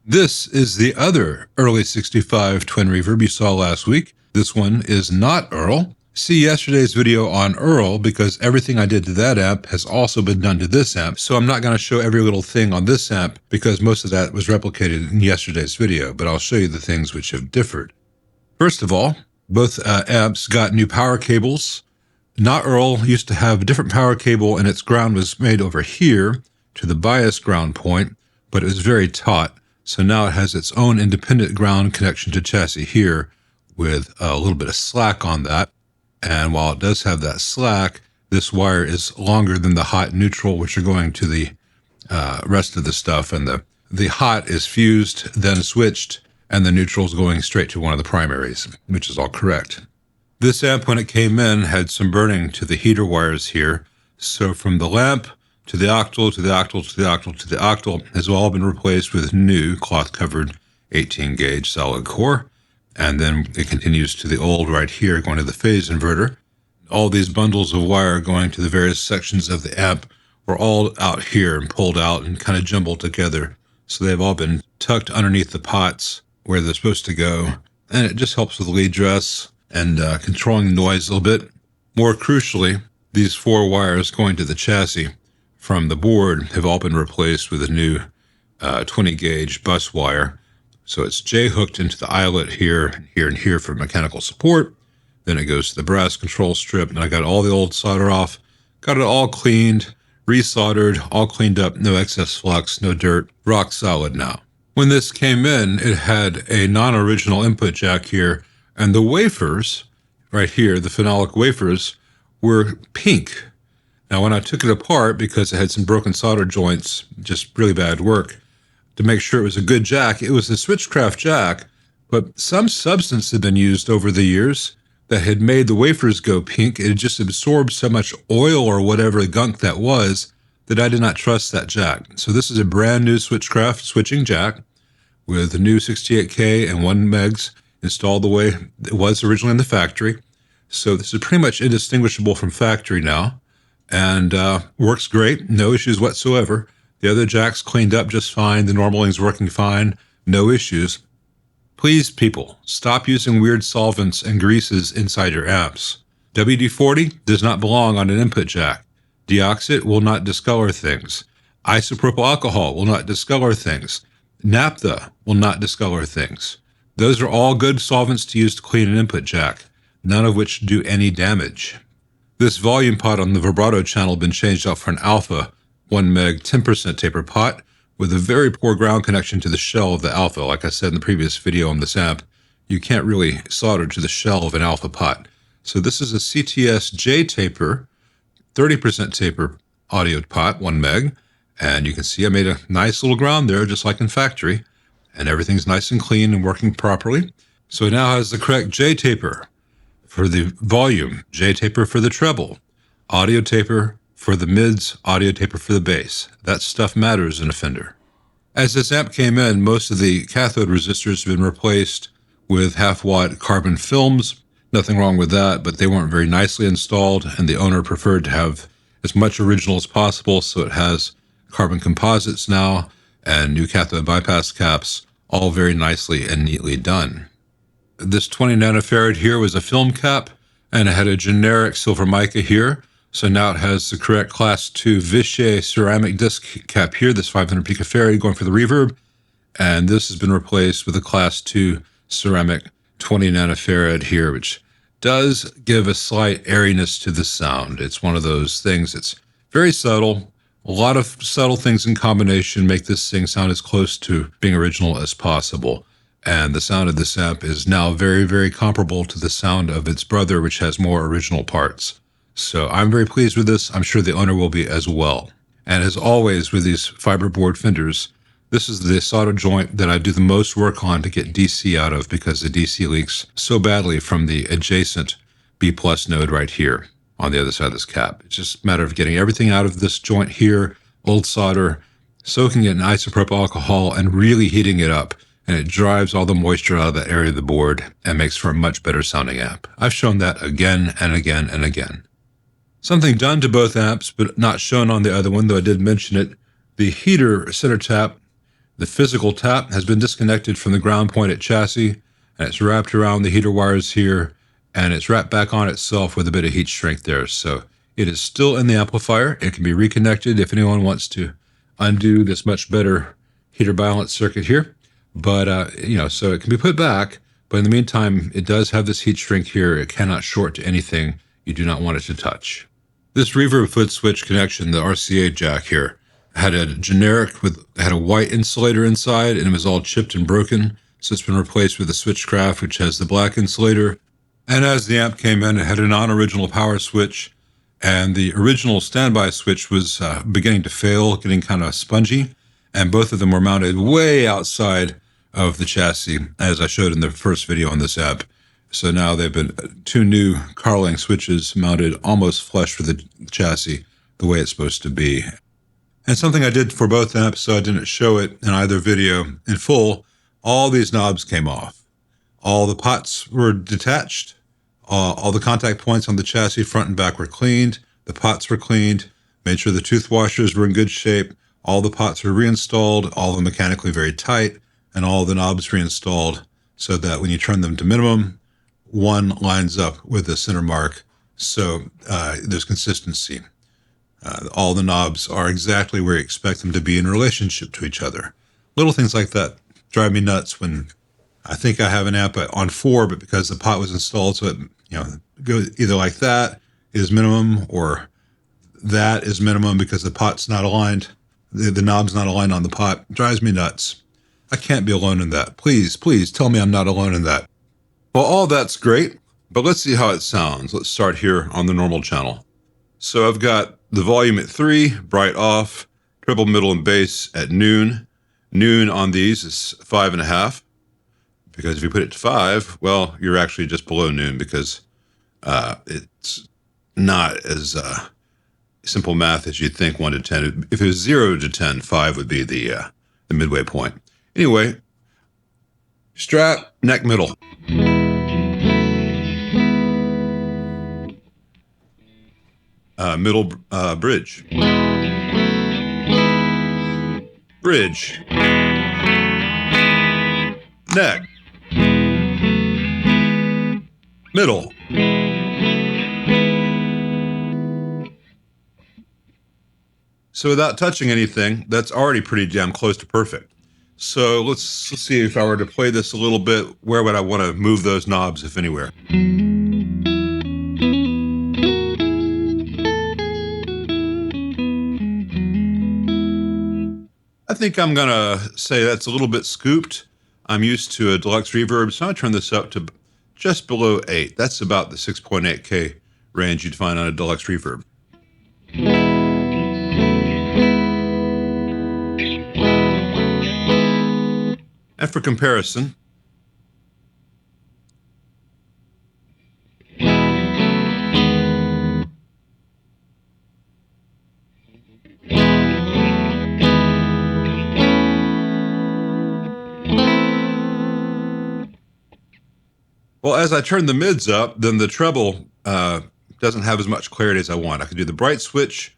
This is the other Early 65 twin reverb you saw last week. This one is not Earl. See yesterday's video on Earl because everything I did to that amp has also been done to this amp, so I'm not going to show every little thing on this amp because most of that was replicated in yesterday's video, but I'll show you the things which have differed. First of all, both amps got new power cables. Not Earl used to have a different power cable and its ground was made over here to the bias ground point, but it was very taut. So now it has its own independent ground connection to chassis here with a little bit of slack on that. And while it does have that slack, this wire is longer than the hot and neutral, which are going to the rest of the stuff. And the hot is fused, then switched, and the neutral is going straight to one of the primaries, which is all correct. This amp, when it came in, had some burning to the heater wires here. So from the lamp to the octal, to the octal, to the octal, to the octal has all been replaced with new cloth-covered 18-gauge solid core. And then it continues to the old right here, going to the phase inverter. All these bundles of wire going to the various sections of the amp were all out here and pulled out and kind of jumbled together. So they've all been tucked underneath the pots where they're supposed to go. And it just helps with lead dress and controlling noise a little bit. More crucially, these four wires going to the chassis from the board have all been replaced with a new 20-gauge bus wire. So it's J-hooked into the eyelet here, here, and here for mechanical support. Then it goes to the brass control strip, and I got all the old solder off, got it all cleaned, resoldered, all cleaned up, no excess flux, no dirt, rock solid now. When this came in, it had a non-original input jack here, and the wafers, right here, the phenolic wafers, were pink. Now, when I took it apart, because it had some broken solder joints, just really bad work, to make sure it was a good jack, it was a Switchcraft jack, but some substance had been used over the years that had made the wafers go pink. It had just absorbed so much oil or whatever gunk that was that I did not trust that jack. So this is a brand new Switchcraft switching jack with a new 68K and 1 megs installed the way it was originally in the factory. So this is pretty much indistinguishable from factory now and works great, no issues whatsoever. The other jack's cleaned up just fine. The normaling's working fine. No issues. Please, people, stop using weird solvents and greases inside your amps. WD-40 does not belong on an input jack. Deoxit will not discolor things. Isopropyl alcohol will not discolor things. Naphtha will not discolor things. Those are all good solvents to use to clean an input jack, none of which do any damage. This volume pot on the vibrato channel has been changed out for an alpha 1 meg 10% taper pot with a very poor ground connection to the shell of the alpha. Like I said in the previous video on this amp, you can't really solder to the shell of an alpha pot. So this is a CTS J taper, 30% taper audio pot, 1 meg. And you can see I made a nice little ground there, just like in factory. And everything's nice and clean and working properly. So it now has the correct J taper for the volume, J taper for the treble, audio taper for the mids, audio taper for the bass. That stuff matters in a Fender. As this amp came in, most of the cathode resistors have been replaced with half-watt carbon films. Nothing wrong with that, but they weren't very nicely installed, and the owner preferred to have as much original as possible, so it has carbon composites now and new cathode bypass caps, all very nicely and neatly done. This 20 nanofarad here was a film cap, and it had a generic silver mica here. So now it has the correct Class 2 Vichy ceramic disc cap here, this 500 picofarad going for the reverb. And this has been replaced with a Class 2 ceramic 20 nanofarad here, which does give a slight airiness to the sound. It's one of those things that's very subtle. A lot of subtle things in combination make this thing sound as close to being original as possible. And the sound of this amp is now very, very comparable to the sound of its brother, which has more original parts. So I'm very pleased with this. I'm sure the owner will be as well. And as always with these fiberboard Fenders, this is the solder joint that I do the most work on to get DC out of because the DC leaks so badly from the adjacent B+ node right here on the other side of this cap. It's just a matter of getting everything out of this joint here, old solder, soaking it in isopropyl alcohol and really heating it up. And it drives all the moisture out of that area of the board and makes for a much better sounding amp. I've shown that again and again and again. Something done to both amps, but not shown on the other one, though I did mention it. The heater center tap The physical tap has been disconnected from the ground point at chassis, and it's wrapped around the heater wires here, and it's wrapped back on itself with a bit of heat shrink there. So it is still in the amplifier. It can be reconnected if anyone wants to undo this much better heater balance circuit here. But, so it can be put back. But in the meantime, it does have this heat shrink here. It cannot short to anything you do not want it to touch. This reverb foot switch connection, the RCA jack here, had a generic had a white insulator inside, and it was all chipped and broken. So it's been replaced with a Switchcraft, which has the black insulator. And as the amp came in, it had a non-original power switch, and the original standby switch was beginning to fail, getting kind of spongy. And both of them were mounted way outside of the chassis, as I showed in the first video on this amp. So now they've been two new Carling switches mounted almost flush with the chassis, the way it's supposed to be. And something I did for both amps, so I didn't show it in either video in full, all these knobs came off. All the pots were detached. All the contact points on the chassis, front and back, were cleaned. The pots were cleaned. Made sure the tooth washers were in good shape. All the pots were reinstalled, all of them mechanically very tight, and all the knobs reinstalled so that when you turn them to minimum, one lines up with the center mark. So there's consistency. All the knobs are exactly where you expect them to be in relationship to each other. Little things like that drive me nuts when I think I have an amp on 4, but because the pot was installed, so it goes either like that is minimum, or that is minimum because the pot's not aligned. The knob's not aligned on the pot. It drives me nuts. I can't be alone in that. Please, please tell me I'm not alone in that. Well, all that's great, but let's see how it sounds. Let's start here on the normal channel. So I've got the volume at 3, bright off, treble, middle, and bass at noon. Noon on these is 5.5. Because if you put it to 5, well, you're actually just below noon, because it's not as simple math as you'd think, 1 to 10. If it was 0 to 10, 5 would be the midway point. Anyway, strap, neck, middle. Middle bridge. Bridge. Neck. Middle. So without touching anything, that's already pretty damn close to perfect. So let's see, if I were to play this a little bit, where would I want to move those knobs, if anywhere? I think I'm going to say that's a little bit scooped. I'm used to a deluxe reverb, so I'll turn this up to just below 8. That's about the 6.8K range you'd find on a deluxe reverb. And for comparison, well, as I turn the mids up, then the treble doesn't have as much clarity as I want. I can do the bright switch.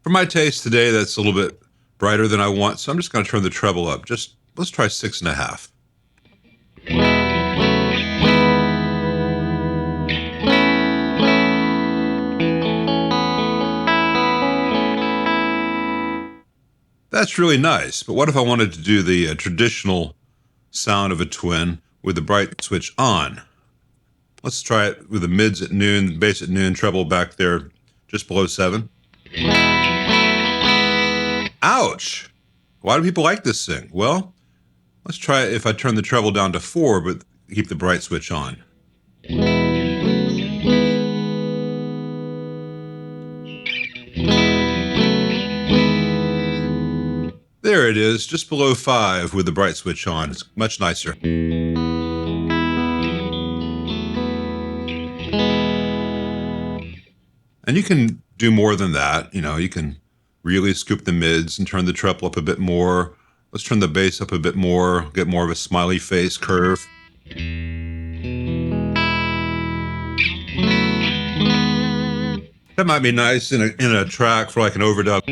For my taste today, that's a little bit brighter than I want, so I'm just going to turn the treble up. Let's try 6.5. That's really nice, but what if I wanted to do the traditional sound of a twin with the bright switch on? Let's try it with the mids at noon, bass at noon, treble back there just below 7. Ouch! Why do people like this thing? Well, let's try it if I turn the treble down to 4, but keep the bright switch on. There it is, just below 5 with the bright switch on. It's much nicer. And you can do more than that. You can really scoop the mids and turn the treble up a bit more. Let's turn the bass up a bit more, get more of a smiley face curve. That might be nice in a track for like an overdub.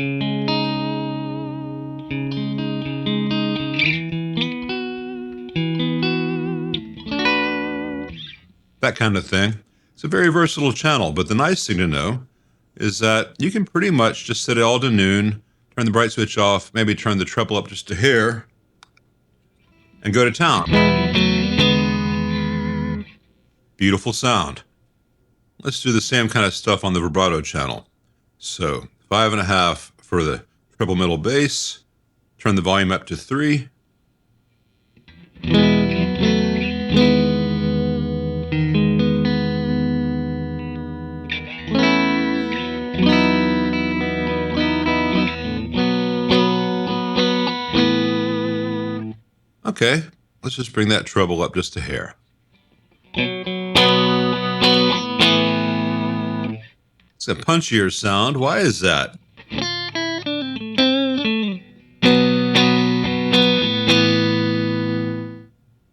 That kind of thing. It's a very versatile channel, but the nice thing to know is that you can pretty much just set it all to noon, turn the bright switch off, maybe turn the treble up just a hair, and go to town. Beautiful sound. Let's do the same kind of stuff on the vibrato channel. So 5.5 for the treble middle bass, turn the volume up to 3. Okay, let's just bring that treble up just a hair. It's a punchier sound. Why is that?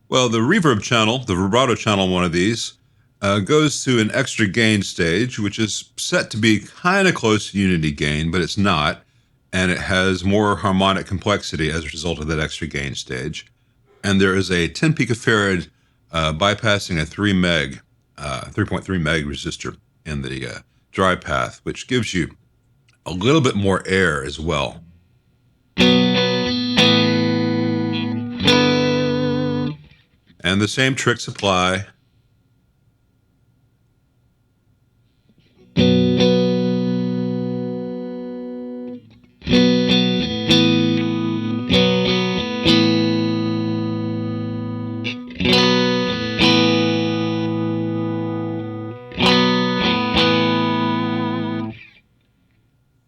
Well, the reverb channel, the vibrato channel on one of these, goes to an extra gain stage, which is set to be kind of close to unity gain, but it's not. And it has more harmonic complexity as a result of that extra gain stage. And there is a 10 picofarad bypassing a 3.3 meg resistor in the dry path, which gives you a little bit more air as well. And the same tricks apply.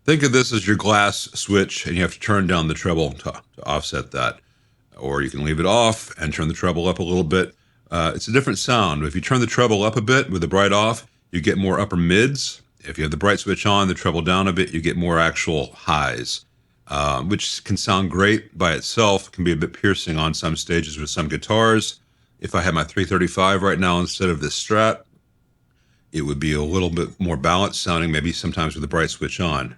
Think of this as your glass switch, and you have to turn down the treble to offset that. Or you can leave it off and turn the treble up a little bit. It's a different sound. If you turn the treble up a bit with the bright off, you get more upper mids. If you have the bright switch on, the treble down a bit, you get more actual highs, which can sound great by itself. It can be a bit piercing on some stages with some guitars. If I had my 335 right now instead of this Strat, it would be a little bit more balanced sounding, maybe sometimes with the bright switch on.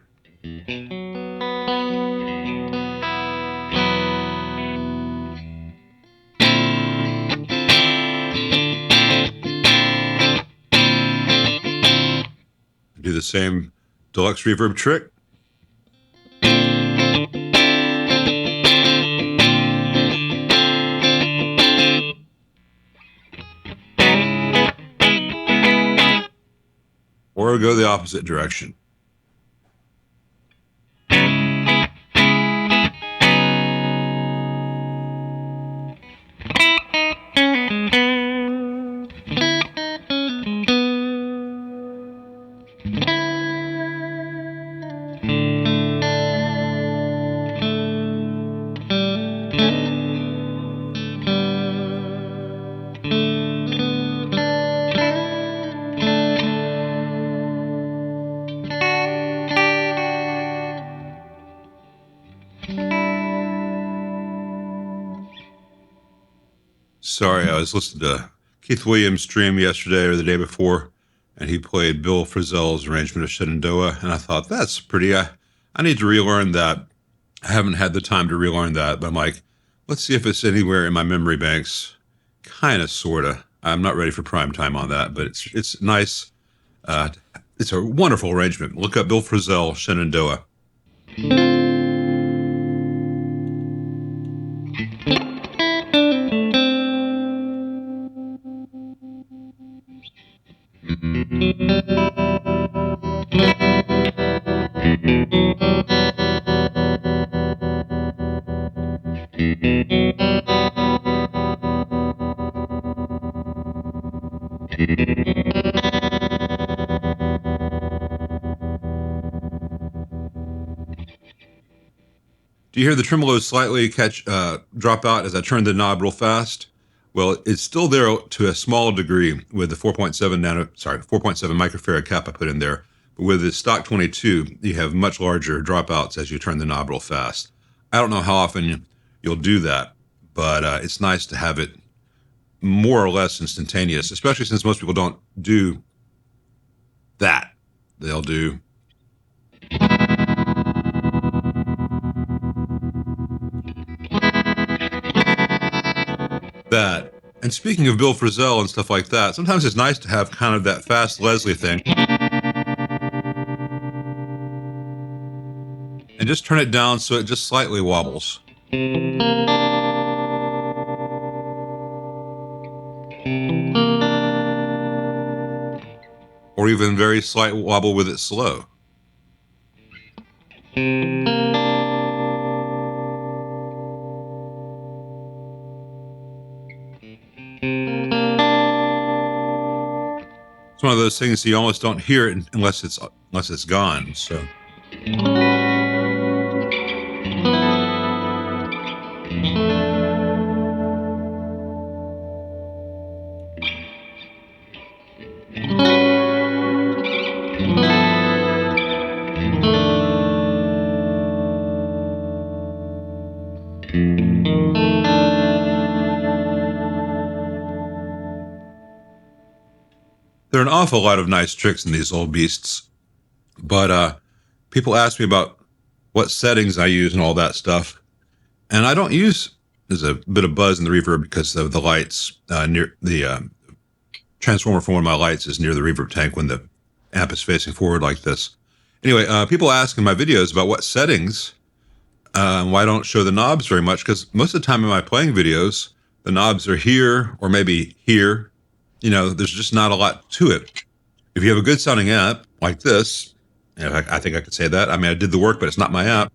Do the same deluxe reverb trick. Or go the opposite direction. Sorry, I was listening to Keith Williams' stream yesterday or the day before, and he played Bill Frisell's arrangement of Shenandoah, and I thought, that's pretty, I need to relearn that. I haven't had the time to relearn that, but I'm like, let's see if it's anywhere in my memory banks. Kind of, sort of. I'm not ready for prime time on that, but it's nice. It's a wonderful arrangement. Look up Bill Frisell, Shenandoah. Do you hear the tremolo slightly drop out as I turn the knob real fast? Well, it's still there to a small degree with the 4.7 microfarad cap I put in there. But with the stock 22, you have much larger dropouts as you turn the knob real fast. I don't know how often you'll do that, but it's nice to have it more or less instantaneous, especially since most people don't do that. they'll do. That. And speaking of Bill Frisell and stuff like that, sometimes it's nice to have kind of that fast Leslie thing. And just turn it down so it just slightly wobbles. Or even very slight wobble with it slow. It's one of those things you almost don't hear it unless it's gone. So. There are an awful lot of nice tricks in these old beasts, but people ask me about what settings I use and all that stuff, and I don't use. There's a bit of buzz in the reverb because of the lights near the transformer for one of my lights is near the reverb tank when the amp is facing forward like this. Anyway, people ask in my videos about what settings. Why I don't show the knobs very much, because most of the time in my playing videos, the knobs are here or maybe here. You know, there's just not a lot to it. If you have a good sounding amp like this, you know, I think I could say that. I mean, I did the work, but it's not my amp.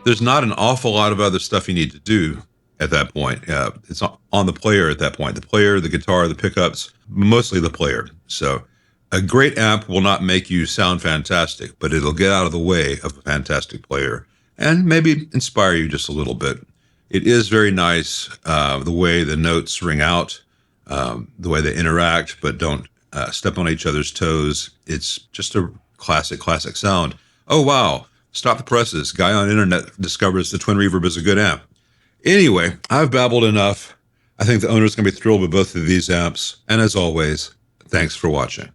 There's not an awful lot of other stuff you need to do at that point. It's on the player at that point. The player, the guitar, the pickups, mostly the player. So a great amp will not make you sound fantastic, but it'll get out of the way of a fantastic player and maybe inspire you just a little bit. It is very nice, the way the notes ring out, the way they interact, but don't step on each other's toes. It's just a classic sound. Oh, wow. Stop the presses. Guy on internet discovers the Twin Reverb is a good amp. Anyway, I've babbled enough. I think the owner's going to be thrilled with both of these amps. And as always, thanks for watching.